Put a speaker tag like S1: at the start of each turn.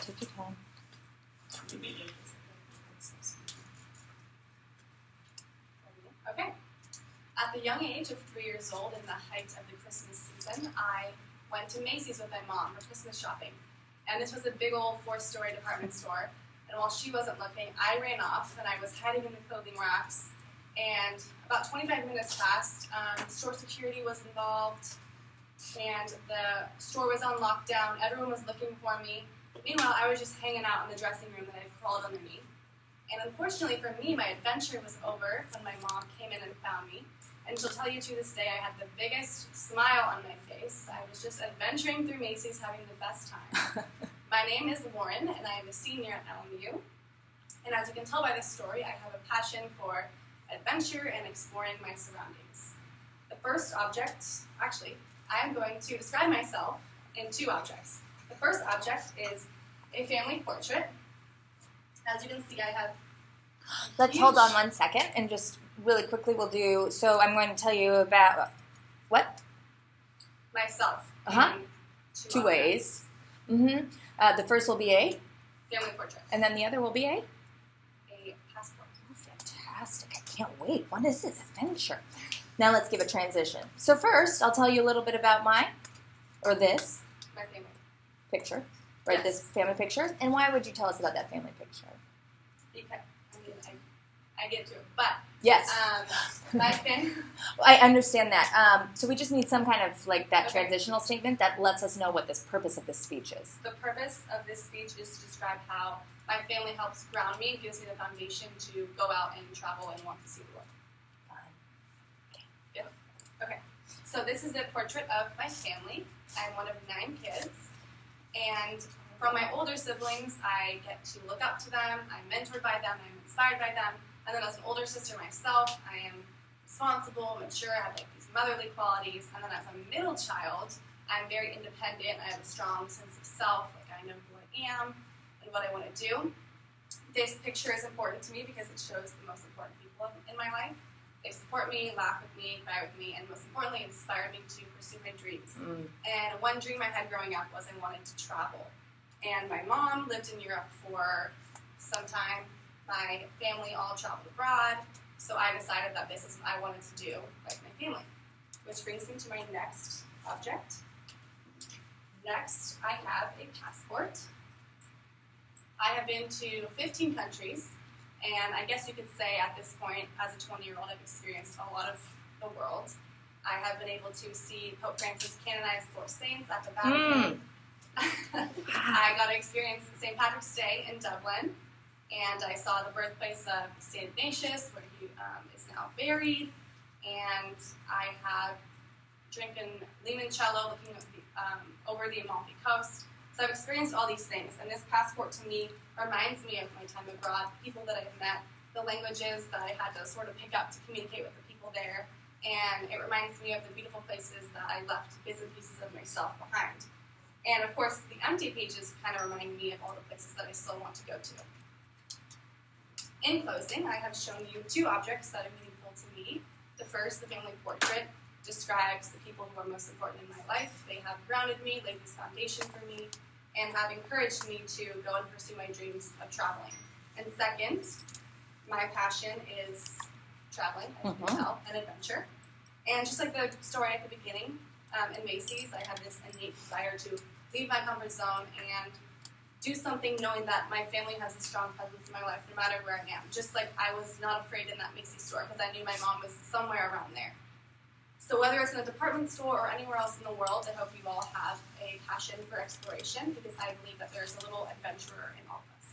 S1: Take your time.
S2: Okay. At the young age of 3 years old, in the height of the Christmas season, I went to Macy's with my mom for Christmas shopping. And this was a big old 4-story department store. And while she wasn't looking, I ran off and I was hiding in the clothing racks. And about 25 minutes passed. Store security was involved. And the store was on lockdown. Everyone was looking for me. Meanwhile, I was just hanging out in the dressing room that I crawled underneath. And unfortunately for me, my adventure was over when my mom came in and found me. And she'll tell you to this day, I had the biggest smile on my face. I was just adventuring through Macy's, having the best time. My name is Lauren, and I am a senior at LMU. And as you can tell by this story, I have a passion for adventure and exploring my surroundings. The first object, actually, I am going to describe myself in 2 objects. The first object is a family portrait. As you can see, I have
S1: Let's hold on 1 second and just really quickly we'll do, so I'm going to tell you about, what?
S2: myself
S1: Uh-huh.
S2: in
S1: 2 ways. Mm-hmm. The first will be a,
S2: family portrait.
S1: and then the other will be a?
S2: A passport.
S1: Oh, fantastic. I can't wait. What is this adventure? Now let's give a transition. So first, I'll tell you a little bit about this
S2: My family.
S1: picture, right?
S2: Yes.
S1: This family picture. And why would you tell us about that family picture?
S2: Because, I get to it. But,
S1: Yes.
S2: my family...
S1: I understand that. So we just need some kind of like that
S2: Okay.
S1: transitional statement that lets us know what this purpose of this speech is.
S2: The purpose of this speech is to describe how my family helps ground me, gives me the foundation to go out and travel and want to see the world. Yeah. Okay. So this is a portrait of my family. I'm one of 9 kids. And from my older siblings, I get to look up to them. I'm mentored by them. I'm inspired by them. And then as an older sister myself, I am responsible, mature, I have like these motherly qualities. And then as a middle child, I'm very independent. I have a strong sense of self. Like I know who I am and what I want to do. This picture is important to me because it shows the most important people in my life. They support me, laugh with me, cry with me, and most importantly, inspire me to pursue my dreams. And one dream I had growing up was I wanted to travel. And my mom lived in Europe for some time. My family all traveled abroad. So I decided that this is what I wanted to do, like my family. Which brings me to my next object. Next, I have a passport. I have been to 15 countries. And I guess you could say at this point, as a 20-year-old, I've experienced a lot of the world. I have been able to see Pope Francis canonize 4 saints at the Vatican. I got to experience St. Patrick's Day in Dublin. And I saw the birthplace of St. Ignatius, where he is now buried. And I have drinking limoncello looking at over the Amalfi Coast. So I've experienced all these things, and this passport to me reminds me of my time abroad, people that I've met, the languages that I had to sort of pick up to communicate with the people there, and it reminds me of the beautiful places that I left bits and pieces of myself behind. And of course, the empty pages kind of remind me of all the places that I still want to go to. In closing, I have shown you 2 objects that are meaningful to me. The first, the family portrait, describes the people who are most important in my life. They have grounded me, laid this foundation for me, and have encouraged me to go and pursue my dreams of traveling. And second, my passion is traveling, as you can tell, and adventure. And just like the story at the beginning, in Macy's, I have this innate desire to leave my comfort zone and do something knowing that my family has a strong presence in my life no matter where I am. Just like I was not afraid in that Macy's store because I knew my mom was somewhere around there. So whether it's in a department store or anywhere else in the world, I hope you all have a passion for exploration because I believe that there's a little adventurer in all of us.